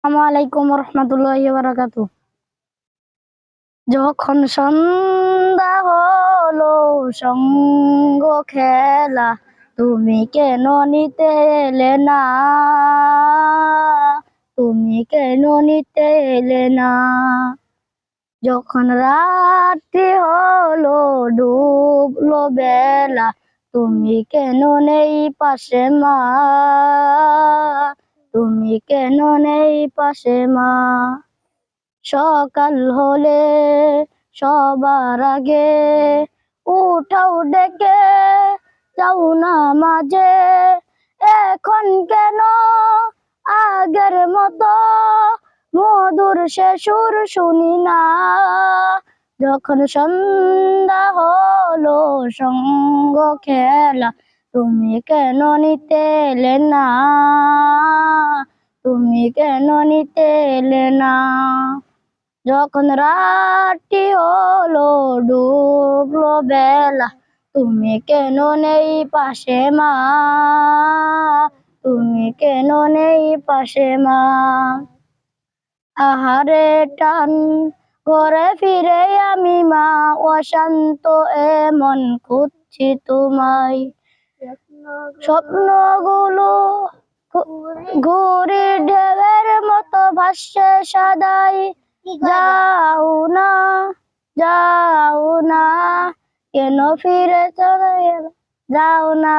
আলাইকুম রহমতুল্লাহি ওয়া বারাকাতুহু। যখন সন্ধ্যা হলো সঙ্গ খেলা, তুমি কেন নিতে এলে না? তুমি কেন নিতে এলে না? যখন রাত্রি হলো ডুবলো বেলা, তুমি কেন নেই পাশে মা? তুমি কেন নেই পাশে মা? সকাল হলে সবার আগে উঠাও ডেকে যাও না মাঝে, এখন কেন আগের মতো মধুর সে সুর শুনি না? যখন সন্ধ্যা হলো সঙ্গ খেলা, তুমি কেন নিতে এলে না? তুমি কেন নিতে এলে না? যখন রাত্রি হলো ডুবলো বেলা, তুমি কেন নেই পাশে মা? তুমি কেন নেই পাশে মা? আহারে টান ঘরে ফিরে আমি মা, অশান্ত এমন খুঁজছি তোমায়। স্বপ্নগুলো ঘুরে ঢেউয়ের মতো ভাসছে সদাই। যাও না, যাও না, কেন ফিরে চলে এলে? যাও না।